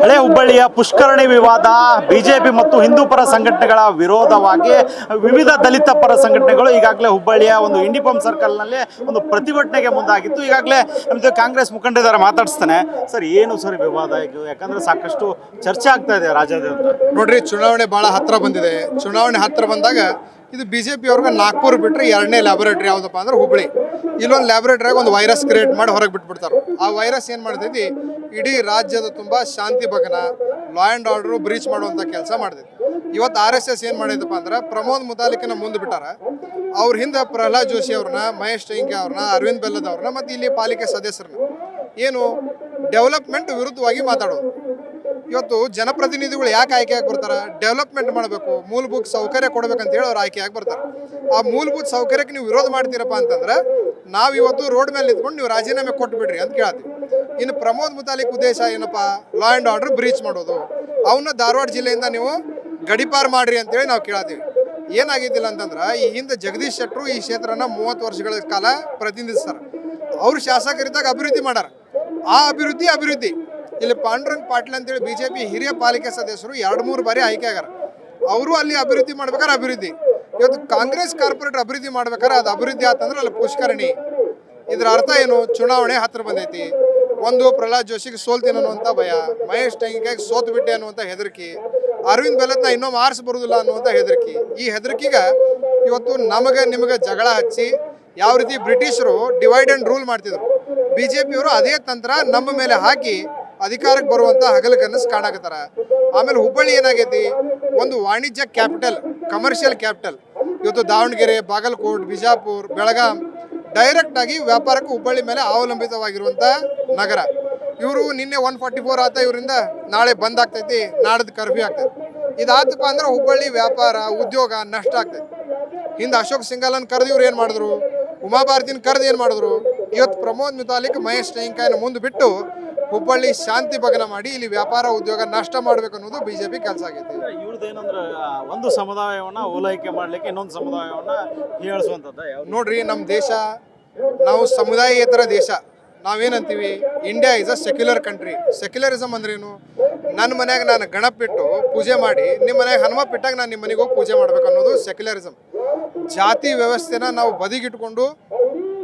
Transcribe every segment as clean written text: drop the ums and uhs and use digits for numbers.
ಹಳೆ ಹುಬ್ಬಳ್ಳಿಯ ಪುಷ್ಕರಣಿ ವಿವಾದ ಬಿಜೆಪಿ ಮತ್ತು ಹಿಂದೂ ಪರ ಸಂಘಟನೆಗಳ ವಿರೋಧವಾಗಿ ವಿವಿಧ ದಲಿತ ಪರ ಸಂಘಟನೆಗಳು ಈಗಾಗಲೇ ಹುಬ್ಬಳ್ಳಿಯ ಒಂದು ಇಂಡಿಪಂ ಸರ್ಕಲ್ನಲ್ಲಿ ಒಂದು ಪ್ರತಿಭಟನೆಗೆ ಮುಂದಾಗಿತ್ತು. ಈಗಾಗಲೇ ನಮ್ಮದು ಕಾಂಗ್ರೆಸ್ ಮುಖಂಡರಿದ್ದಾರೆ, ಮಾತಾಡಿಸ್ತಾನೆ. ಸರ್, ಏನು ಸರ್ ವಿವಾದ ಇದು? ಯಾಕಂದ್ರೆ ಸಾಕಷ್ಟು ಚರ್ಚೆ ಆಗ್ತಾ ಇದೆ ರಾಜ್ಯಾದ್ಯಂತ. ನೋಡ್ರಿ, ಚುನಾವಣೆ ಭಾಳ ಹತ್ತಿರ ಬಂದಿದೆ. ಚುನಾವಣೆ ಹತ್ತಿರ ಬಂದಾಗ ಇದು BJP ಅವ್ರಿಗೆ ನಾಗ್ಪುರ್ ಬಿಟ್ಟರೆ ಎರಡನೇ ಲ್ಯಾಬೊರೇಟ್ರಿ ಯಾವುದಪ್ಪ ಅಂದ್ರೆ ಹುಬ್ಬಳ್ಳಿ. ಇಲ್ಲೊಂದು ಲ್ಯಾಬೊರೇಟ್ರಿಯಾಗ ಒಂದು ವೈರಸ್ ಕ್ರಿಯೇಟ್ ಮಾಡಿ ಹೊರಗೆ ಬಿಟ್ಬಿಡ್ತಾರೆ. ಆ ವೈರಸ್ ಏನು ಮಾಡ್ತೈತಿ, ಇಡೀ ರಾಜ್ಯದ ತುಂಬ ಶಾಂತಿ ಭಗ್ನ, ಲಾ ಆ್ಯಂಡ್ ಆರ್ಡರು ಬ್ರೀಚ್ ಮಾಡುವಂಥ ಕೆಲಸ ಮಾಡ್ತೈತಿ. ಇವತ್ತು RSS ಏನು ಮಾಡಿದಪ್ಪ ಅಂದ್ರೆ ಪ್ರಮೋದ್ ಮುತಾಲಿಕನ ಮುಂದೆ ಬಿಟ್ಟಾರ. ಅವ್ರ ಹಿಂದೆ ಪ್ರಹ್ಲಾದ್ ಜೋಶಿ ಅವ್ರನ್ನ, ಮಹೇಶ್ ಟೈಂಕೆ ಅವ್ರನ್ನ, ಅರವಿಂದ್ ಬೆಲ್ಲದವ್ರನ್ನ ಮತ್ತು ಇಲ್ಲಿ ಪಾಲಿಕೆ ಸದಸ್ಯರನ್ನ ಏನು ಡೆವಲಪ್ಮೆಂಟ್ ವಿರುದ್ಧವಾಗಿ ಮಾತಾಡೋದು. ಇವತ್ತು ಜನಪ್ರತಿನಿಧಿಗಳು ಯಾಕೆ ಆಯ್ಕೆಯಾಗಿ ಬರ್ತಾರೆ? ಡೆವಲಪ್ಮೆಂಟ್ ಮಾಡಬೇಕು, ಮೂಲಭೂತ ಸೌಕರ್ಯ ಕೊಡಬೇಕಂತೇಳಿ ಅವ್ರು ಆಯ್ಕೆಯಾಗಿ ಬರ್ತಾರೆ. ಆ ಮೂಲಭೂತ ಸೌಕರ್ಯಕ್ಕೆ ನೀವು ವಿರೋಧ ಮಾಡ್ತೀರಪ್ಪ ಅಂತಂದ್ರೆ ನಾವು ಇವತ್ತು ರೋಡ್ ಮೇಲೆ ನಿಂತ್ಕೊಂಡು ನೀವು ರಾಜೀನಾಮೆ ಕೊಟ್ಬಿಡ್ರಿ ಅಂತ ಕೇಳ್ತೀವಿ. ಇನ್ನು ಪ್ರಮೋದ್ ಮುತಾಲಿಕ್ ಉದ್ದೇಶ ಏನಪ್ಪ? ಲಾ ಆ್ಯಂಡ್ ಆರ್ಡರ್ ಬ್ರೀಚ್ ಮಾಡೋದು. ಅವನ್ನ ಧಾರವಾಡ ಜಿಲ್ಲೆಯಿಂದ ನೀವು ಗಡಿಪಾರು ಮಾಡ್ರಿ ಅಂತೇಳಿ ನಾವು ಕೇಳ್ತೀವಿ. ಏನಾಗಿದ್ದಿಲ್ಲ ಅಂತಂದ್ರೆ ಈ ಹಿಂದೆ ಜಗದೀಶ್ ಶೆಟ್ಟರು ಈ ಕ್ಷೇತ್ರನ 30 ವರ್ಷಗಳ ಕಾಲ ಪ್ರತಿನಿಧಿಸ್ತಾರೆ. ಅವ್ರು ಶಾಸಕರಿದ್ದಾಗ ಅಭಿವೃದ್ಧಿ ಮಾಡ್ಯಾರ. ಆ ಅಭಿವೃದ್ಧಿ ಇಲ್ಲಿ ಪಾಂಡುರಂಗ್ ಪಾಟೀಲ್ ಅಂತೇಳಿ BJP ಹಿರಿಯ ಪಾಲಿಕೆ ಸದಸ್ಯರು 2-3 ಬಾರಿ ಆಯ್ಕೆ ಆಗ್ಯಾರ. ಅವರು ಅಲ್ಲಿ ಅಭಿವೃದ್ಧಿ ಮಾಡ್ಬೇಕಾದ್ರೆ ಅಭಿವೃದ್ಧಿ. ಇವತ್ತು ಕಾಂಗ್ರೆಸ್ ಕಾರ್ಪೊರೇಟರ್ ಅಭಿವೃದ್ಧಿ ಮಾಡ್ಬೇಕಾದ್ರೆ ಅದು ಅಭಿವೃದ್ಧಿ ಆತಂದ್ರೆ ಅಲ್ಲಿ ಪುಷ್ಕರಣಿ. ಇದರ ಅರ್ಥ ಏನು? ಚುನಾವಣೆ ಹತ್ತಿರ ಬಂದೈತಿ. ಒಂದು ಪ್ರಹ್ಲಾದ್ ಜೋಶಿಗೆ ಸೋಲ್ತೀನಿ ಅನ್ನುವಂಥ ಭಯ, ಮಹೇಶ್ ಟೈಂಕೆಗೆ ಸೋತು ಬಿಟ್ಟೆ ಅನ್ನುವಂಥ ಹೆದರಿಕೆ, ಅರವಿಂದ್ ಬೆಲ್ಲತ್ನ ಇನ್ನೊಮ್ಮೆ ಆರಿಸಿ ಬರುವುದಿಲ್ಲ ಅನ್ನುವಂಥ ಹೆದರಿಕೆ. ಈ ಹೆದರಿಕೆಗೆ ಇವತ್ತು ನಿಮಗೆ ಜಗಳ ಹಚ್ಚಿ ಯಾವ ರೀತಿ ಬ್ರಿಟಿಷರು ಡಿವೈಡ್ ಆ್ಯಂಡ್ ರೂಲ್ ಮಾಡ್ತಿದ್ರು, BJP ಅವರು ಅದೇ ತಂತ್ರ ನಮ್ಮ ಮೇಲೆ ಹಾಕಿ ಅಧಿಕಾರಕ್ಕೆ ಬರುವಂಥ ಹಗಲುಕನಸು ಕಾಣಕತ್ತಾರ. ಆಮೇಲೆ ಹುಬ್ಬಳ್ಳಿ ಏನಾಗೈತಿ, ಒಂದು ವಾಣಿಜ್ಯ ಕ್ಯಾಪಿಟಲ್, ಕಮರ್ಷಿಯಲ್ ಕ್ಯಾಪಿಟಲ್. ಇವತ್ತು ದಾವಣಗೆರೆ, ಬಾಗಲಕೋಟ್, ಬಿಜಾಪುರ, ಬೆಳಗಾಂ ಡೈರೆಕ್ಟ್ ಆಗಿ ವ್ಯಾಪಾರಕ್ಕೆ ಹುಬ್ಬಳ್ಳಿ ಮೇಲೆ ಅವಲಂಬಿತವಾಗಿರುವಂಥ ನಗರ. ಇವರು ನಿನ್ನೆ 144 ಆತ, ಇವರಿಂದ ನಾಳೆ ಬಂದ್ ಆಗ್ತೈತಿ, ನಾಡ್ದು ಕರ್ಫ್ಯೂ ಆಗ್ತೈತಿ. ಇದಾತಪ್ಪ ಅಂದ್ರೆ ಹುಬ್ಬಳ್ಳಿ ವ್ಯಾಪಾರ ಉದ್ಯೋಗ ನಷ್ಟ ಆಗ್ತೈತಿ. ಹಿಂದೆ ಅಶೋಕ್ ಸಿಂಗಲನ್ ಕರೆದು ಇವ್ರು ಏನು ಮಾಡಿದ್ರು, ಉಮಾಭಾರತಿನ ಕರೆದು ಏನು ಮಾಡಿದ್ರು. ಇವತ್ತು ಪ್ರಮೋದ್ ಮುತಾಲಿಕ್, ಮಹೇಶ್ ಟೈಂಕಾಯನ ಮುಂದೆ ಬಿಟ್ಟು ಹುಬ್ಬಳ್ಳಿ ಶಾಂತಿ ಭಗ್ನ ಮಾಡಿ ಇಲ್ಲಿ ವ್ಯಾಪಾರ ಉದ್ಯೋಗ ನಷ್ಟ ಮಾಡಬೇಕು ಅನ್ನೋದು BJP ಕೆಲಸ ಆಗೈತಿ. ಇವ್ರದ್ದು ಏನಂದ್ರೆ ಒಂದು ಸಮುದಾಯವನ್ನ ಓಲೈಕೆ ಮಾಡ್ಲಿಕ್ಕೆ ಇನ್ನೊಂದು ಸಮುದಾಯವನ್ನ ಹೀಯಾಳಿಸುವಂಥದ್ದು. ನೋಡ್ರಿ, ನಮ್ಮ ದೇಶ ನಾವು ಸಮುದಾಯೇತರ ದೇಶ. ನಾವೇನಂತೀವಿ, India is a secular country. Secularism ಅಂದ್ರೇನು? ನನ್ನ ಮನ್ಯಾಗ ನಾನು ಗಣಪ ಇಟ್ಟು ಪೂಜೆ ಮಾಡಿ ನಿಮ್ಮ ಮನ್ಯಾಗ ಹನುಮ ಇಟ್ಟಾಗ ನಾನು ನಿಮ್ಮ ಮನೆಗೆ ಹೋಗಿ ಪೂಜೆ ಮಾಡ್ಬೇಕು ಅನ್ನೋದು ಸೆಕ್ಯುಲರಿಸಮ್. ಜಾತಿ ವ್ಯವಸ್ಥೆನ ನಾವು ಬದಿಗಿಟ್ಕೊಂಡು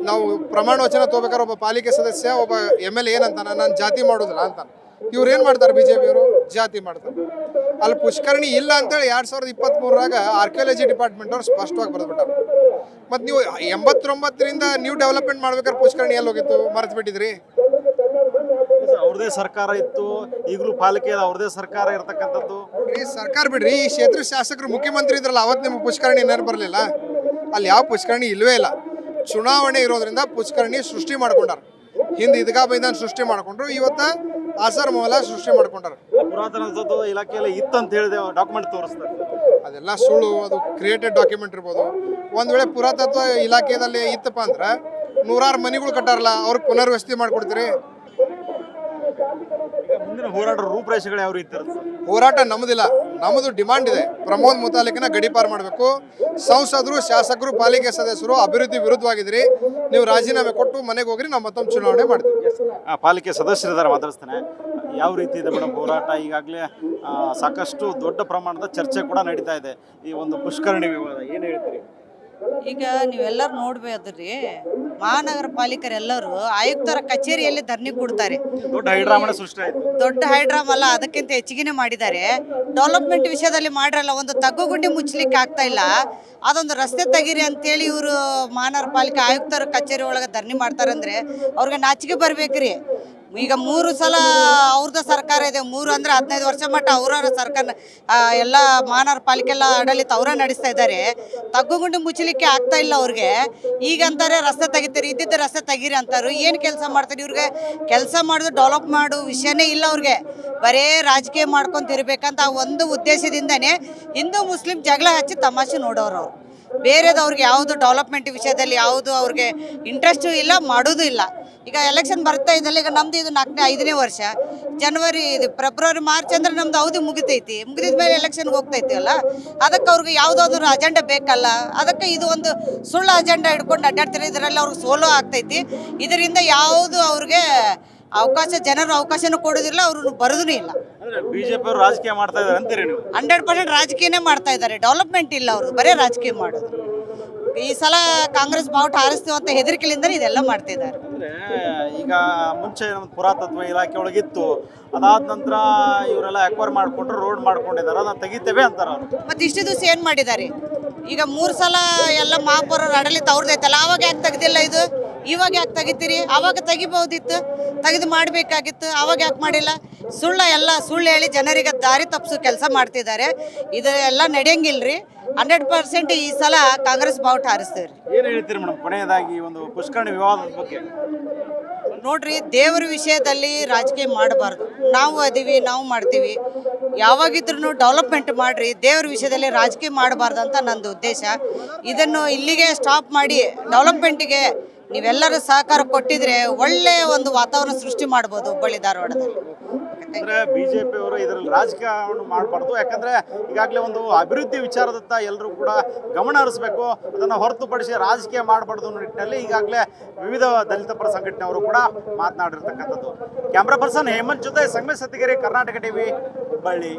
ನಾವು ಪ್ರಮಾಣ ವಚನ ತೊಗೋಬೇಕಾದ್ರೆ ಒಬ್ಬ ಪಾಲಿಕೆ ಸದಸ್ಯ, ಒಬ್ಬ MLA ಏನಂತಾನ, ನಾನು ಜಾತಿ ಮಾಡೋದಿಲ್ಲ ಅಂತಾನೆ. ಇವ್ರು ಏನು ಮಾಡ್ತಾರೆ? BJP ಅವರು ಜಾತಿ ಮಾಡ್ತಾರೆ. ಅಲ್ಲಿ ಪುಷ್ಕರಣಿ ಇಲ್ಲ ಅಂತೇಳಿ 2023ರಾಗ ಆರ್ಕಿಯಾಲಜಿ ಡಿಪಾರ್ಟ್ಮೆಂಟ್ ಅವ್ರು ಸ್ಪಷ್ಟವಾಗಿ ಬರೆದ್ಬಿಟ್ಟಾರೆ. ಮತ್ತು ನೀವು 89ರಿಂದ ನೀವು ಡೆವಲಪ್ಮೆಂಟ್ ಮಾಡ್ಬೇಕಾದ್ರೆ ಪುಷ್ಕರಣಿ ಎಲ್ಲಿ ಹೋಗಿತ್ತು? ಮರೆತು ಬಿಟ್ಟಿದ್ರಿ. ಅವ್ರದೇ ಸರ್ಕಾರ ಇತ್ತು, ಈಗಲೂ ಪಾಲಿಕೆ ಅವ್ರದೇ ಸರ್ಕಾರ ಇರ್ತಕ್ಕಂಥದ್ದು. ಈ ಸರ್ಕಾರ ಬಿಡ್ರಿ, ಈ ಕ್ಷೇತ್ರ ಶಾಸಕರು ಮುಖ್ಯಮಂತ್ರಿ ಇದ್ರಲ್ಲ, ಅವತ್ತು ನಿಮ್ಮ ಪುಷ್ಕರಣಿ ಏನಾರು ಬರಲಿಲ್ಲ? ಅಲ್ಲಿ ಯಾವ ಪುಷ್ಕರಣಿ ಇಲ್ಲವೇ ಇಲ್ಲ. ಚುನಾವಣೆ ಇರೋದ್ರಿಂದ ಪುಷ್ಕರಣಿ ಸೃಷ್ಟಿ ಮಾಡ್ಕೊಂಡಾರ. ಹಿಂದೆ ಈದ್ಗಾ ಮೈದಾನ ಸೃಷ್ಟಿ ಮಾಡ್ಕೊಂಡ್ರು, ಇವತ್ತು ಆಸರ್ ಮೊಹಲಾ ಸೃಷ್ಟಿ ಮಾಡ್ಕೊಂಡಾರ. ಪುರಾತನ ಇಲಾಖೆಯಲ್ಲಿ ಇತ್ತಂತ ಹೇಳಿದೆ ಡಾಕ್ಯುಮೆಂಟ್ ತೋರಿಸ್ತಾರೆ. ಅದೆಲ್ಲ ಸುಳ್ಳು, ಅದು ಕ್ರಿಯೇಟೆಡ್ ಡಾಕ್ಯುಮೆಂಟ್ ಇರ್ಬೋದು. ಒಂದು ವೇಳೆ ಪುರಾತತ್ವ ಇಲಾಖೆಯಲ್ಲಿ ಇತ್ತಪ್ಪ ಅಂದ್ರೆ 100 ಮನೆಗಳು ಕಟ್ಟಾರಲ್ಲ, ಅವ್ರಿಗೆ ಪುನರ್ವಸತಿ ಮಾಡಿಕೊಡ್ತೀರಿ. ಮುಂದಿನ ಹೋರಾಟ ರೂಪರೇಷೆಗಳು ಯಾವ ರೀತಿ ಇರುತ್ತೆ? ಹೋರಾಟ ನಮ್ಮದಿಲ್ಲ, ನಮ್ಮದು ಡಿಮಾಂಡ್ ಇದೆ. ಪ್ರಮೋದ್ ಮುತಾಲಿಕ್ನ ಗಡಿಪಾರು ಮಾಡಬೇಕು. ಸಂಸದರು, ಶಾಸಕರು, ಪಾಲಿಕೆ ಸದಸ್ಯರು ಅಭಿವೃದ್ಧಿ ವಿರುದ್ಧವಾಗಿದ್ರಿ, ನೀವು ರಾಜೀನಾಮೆ ಕೊಟ್ಟು ಮನೆಗೆ ಹೋಗ್ರಿ, ನಾವು ಮತ್ತೊಂದು ಚುನಾವಣೆ ಮಾಡ್ತೀವಿ. ಪಾಲಿಕೆ ಸದಸ್ಯರಿದ್ದಾರೆ, ಮಾತಾಡಿಸ್ತಾನೆ. ಯಾವ ರೀತಿ ಇದೆ ಮೇಡಮ್ ಹೋರಾಟ? ಈಗಾಗಲೇ ಸಾಕಷ್ಟು ದೊಡ್ಡ ಪ್ರಮಾಣದ ಚರ್ಚೆ ಕೂಡ ನಡೀತಾ ಇದೆ ಈ ಒಂದು ಪುಷ್ಕರಣಿ ವಿವಾದ. ಏನು ಹೇಳ್ತೀರಿ? ಈಗ ನೀವೆಲ್ಲರೂ ನೋಡ್ಬೇದ್ರಿ, ಮಹಾನಗರ ಪಾಲಿಕರೆಲ್ಲರೂ ಆಯುಕ್ತರ ಕಚೇರಿಯಲ್ಲಿ ಧರಣಿ ಕೊಡ್ತಾರೆ. ದೊಡ್ಡ ಹೈಡ್ರಾಮಾ ಸೃಷ್ಟಿ ಆಯಿತು. ದೊಡ್ಡ ಹೈಡ್ರಾಮ್ ಅಲ್ಲ, ಅದಕ್ಕಿಂತ ಹೆಚ್ಚಿಗೆ ಮಾಡಿದ್ದಾರೆ. ಡೆವಲಪ್ಮೆಂಟ್ ವಿಷಯದಲ್ಲಿ ಮಾಡಿರಲ್ಲ, ಒಂದು ತಗ್ಗುಗುಂಡಿ ಮುಚ್ಚಲಿಕ್ಕೆ ಆಗ್ತಾ ಇಲ್ಲ. ಅದೊಂದು ರಸ್ತೆ ತೆಗೀರಿ ಅಂತೇಳಿ ಇವರು ಮಹಾನಗರ ಪಾಲಿಕೆ ಆಯುಕ್ತರ ಕಚೇರಿ ಒಳಗೆ ಧರಣಿ ಮಾಡ್ತಾರಂದ್ರೆ ಅವ್ರಿಗೆ ನಾಚಿಕೆ ಬರ್ಬೇಕ್ರಿ. ಈಗ 3 ಸಲ ಅವ್ರದ್ದು ಸರ್ಕಾರ ಇದೆ, 3 ಅಂದರೆ 15 ವರ್ಷ ಮಟ್ಟ ಅವರ ಸರ್ಕಾರ ಎಲ್ಲ ಮಹಾನಗರ ಪಾಲಿಕೆ ಎಲ್ಲ ಆಡಳಿತ ಅವರೇ ನಡೆಸ್ತಾ ಇದ್ದಾರೆ. ತಗ್ಗುಗುಂಡಿ ಮುಚ್ಚಲಿಕ್ಕೆ ಆಗ್ತಾ ಇಲ್ಲ ಅವ್ರಿಗೆ. ಈಗ ಅಂತಾರೆ ರಸ್ತೆ ತೆಗಿತಾರೆ, ಇದ್ದಿದ್ದ ರಸ್ತೆ ತೆಗೀರಿ ಅಂತಾರೆ. ಏನು ಕೆಲಸ ಮಾಡ್ತಾರೆ ಇವ್ರಿಗೆ? ಕೆಲಸ ಮಾಡೋದು ಡೆವಲಪ್ ಮಾಡೋ ವಿಷಯನೇ ಇಲ್ಲ ಅವ್ರಿಗೆ. ಬರೇ ರಾಜಕೀಯ ಮಾಡ್ಕೊಂತಿರ್ಬೇಕಂತ ಒಂದು ಉದ್ದೇಶದಿಂದನೇ ಹಿಂದೂ ಮುಸ್ಲಿಂ ಜಗಳ ಹಚ್ಚಿ ತಮಾಷೆ ನೋಡೋರು. ಅವರು ಬೇರೆದವ್ರಿಗೆ ಯಾವುದು ಡೆವಲಪ್ಮೆಂಟ್ ವಿಷಯದಲ್ಲಿ ಯಾವುದು ಅವ್ರಿಗೆ ಇಂಟ್ರೆಸ್ಟು ಇಲ್ಲ, ಮಾಡೋದು ಇಲ್ಲ. ಈಗ ಎಲೆಕ್ಷನ್ ಬರ್ತಾ ಇದ್ದಲ್ಲ, ಈಗ ನಮ್ದು ಇದು 5ನೇ ವರ್ಷ. ಜನವರಿ, ಫೆಬ್ರವರಿ, ಮಾರ್ಚ್ ಅಂದ್ರೆ ನಮ್ದು ಅವಧಿ ಮುಗಿತೈತಿ. ಮುಗಿದ ಮೇಲೆ ಎಲೆಕ್ಷನ್ಗೆ ಹೋಗ್ತೈತಿ ಅಲ್ಲ, ಅದಕ್ಕೆ ಅವ್ರಿಗೆ ಯಾವುದಾದ್ರು ಅಜೆಂಡಾ ಬೇಕಲ್ಲ. ಅದಕ್ಕೆ ಇದು ಒಂದು ಸುಳ್ಳು ಅಜೆಂಡಾ ಹಿಡ್ಕೊಂಡು ಅಡ್ಡಾಡ್ತಾರೆ. ಇದರಲ್ಲಿ ಅವ್ರಿಗೆ ಸೋಲೋ ಆಗ್ತೈತಿ. ಇದರಿಂದ ಯಾವುದು ಅವ್ರಿಗೆ ಜನರು ಅವಕಾಶನೂ ಕೊಡೋದಿಲ್ಲ, ಅವರು ಬರೋದೂ ಇಲ್ಲ. ಅಂದ್ರೆ ಬಿಜೆಪಿ ಅವರು ರಾಜಕೀಯ ಮಾಡ್ತಾ ಇದಾರೆ ಅಂತೀರಿ ನೀವು? 100% ರಾಜಕೀಯನೇ ಮಾಡ್ತಾ ಇದ್ದಾರೆ, ಡೆವಲಪ್ಮೆಂಟ್ ಇಲ್ಲ, ಅವರು ಬರೀ ರಾಜಕೀಯ ಮಾಡೋದು. ಈ ಸಲ ಕಾಂಗ್ರೆಸ್ ಬಾವುಟ ಹಾರಿಸ್ತೀವಿ ಅಂತ ಹೆದರಿಕೆಲಿಂದ ಇದೆಲ್ಲ ಮಾಡ್ತಿದ್ದಾರೆ. ಅಂದ್ರೆ ಈಗ ಮುಂಚೆ ನಮ್ಮ ಪುರಾತತ್ವ ಇಲಾಖೆ ಒಳಗಿತ್ತು, ಅದಾದ ನಂತರ ಇವರೆಲ್ಲ ಅಕ್ವೈರ್ ಮಾಡ್ಕೊಂಡ್ರು, ರೋಡ್ ಮಾಡ್ಕೊಂಡಿದ್ದಾರೆ, ಅದನ್ನ ತೆಗಿತೇವೆ ಅಂತಾರ ಅವರು. ಮತ್ತೆ ಇಷ್ಟು ದಿವಸ ಏನು ಮಾಡಿದ್ದಾರೆ? ಈಗ 3 ಸಲ ಎಲ್ಲ ಮಹಾಪೌರರ ಆಡಳಿತ ಅವ್ರದ್ದೈತಲ್ಲ, ಆವಾಗ ಯಾಕೆ ತೆಗ್ದಿಲ್ಲ ಇದು? ಇವಾಗ ಯಾಕೆ ತೆಗಿತೀರಿ? ಆವಾಗ ತೆಗಿಬಹುದಿತ್ತು, ತೆಗೆದು ಮಾಡಬೇಕಾಗಿತ್ತು, ಆವಾಗ ಯಾಕೆ ಮಾಡಿಲ್ಲ? ಸುಳ್ಳು ಹೇಳಿ ಜನರಿಗೆ ದಾರಿ ತಪ್ಪಿಸೋ ಕೆಲಸ ಮಾಡ್ತಿದ್ದಾರೆ. ಇದು ಎಲ್ಲ ನಡೆಯಂಗಿಲ್ರಿ. 100% ಈ ಸಲ ಕಾಂಗ್ರೆಸ್ ಬಾವುಟ ಹಾರಿಸ್ತೀವ್ರಿ. ಏನು ಹೇಳ್ತೀರಿ ಮೇಡಮ್ ಕೊನೆಯದಾಗಿ ಒಂದು ಪುಷ್ಕರಣಿ ವಿವಾದದ ಬಗ್ಗೆ? ನೋಡ್ರಿ, ದೇವರ ವಿಷಯದಲ್ಲಿ ರಾಜಕೀಯ ಮಾಡಬಾರ್ದು. ನಾವು ಅದೀವಿ, ನಾವು ಮಾಡ್ತೀವಿ. ಯಾವಾಗಿದ್ರೂ ಡೆವಲಪ್ಮೆಂಟ್ ಮಾಡ್ರಿ, ದೇವ್ರ ವಿಷಯದಲ್ಲಿ ರಾಜಕೀಯ ಮಾಡಬಾರ್ದು ಅಂತ ನಂದು ಉದ್ದೇಶ. ಇದನ್ನು ಇಲ್ಲಿಗೆ ಸ್ಟಾಪ್ ಮಾಡಿ ಡೆವಲಪ್ಮೆಂಟಿಗೆ ನೀವೆಲ್ಲರೂ ಸಹಕಾರ ಕೊಟ್ಟಿದ್ರೆ ಒಳ್ಳೆಯ ಒಂದು ವಾತಾವರಣ ಸೃಷ್ಟಿ ಮಾಡ್ಬೋದು ಹುಬ್ಬಳ್ಳಿ ಧಾರವಾಡದಲ್ಲಿ. ಅಂದ್ರೆ ಬಿಜೆಪಿ ಅವರು ಇದರಲ್ಲಿ ರಾಜಕೀಯವನ್ನು ಮಾಡಬಾರ್ದು, ಯಾಕಂದ್ರೆ ಈಗಾಗಲೇ ಒಂದು ಅಭಿವೃದ್ಧಿ ವಿಚಾರದತ್ತ ಎಲ್ಲರೂ ಕೂಡ ಗಮನ ಹರಿಸಬೇಕು, ಅದನ್ನು ಹೊರತುಪಡಿಸಿ ರಾಜಕೀಯ ಮಾಡಬಾರ್ದು ಅನ್ನೋ ನಿಟ್ಟಿನಲ್ಲಿ ಈಗಾಗಲೇ ವಿವಿಧ ದಲಿತ ಪರ ಸಂಘಟನೆಯವರು ಕೂಡ ಮಾತನಾಡಿರ್ತಕ್ಕಂಥದ್ದು. ಕ್ಯಾಮ್ರಾ ಪರ್ಸನ್ ಹೇಮಂತ್ ಜೊತೆ ಸಂಗಮೇಶ್ ಸತ್ತಿಗೆರೆ, ಕರ್ನಾಟಕ ಟಿವಿ, ಹುಬ್ಬಳ್ಳಿ.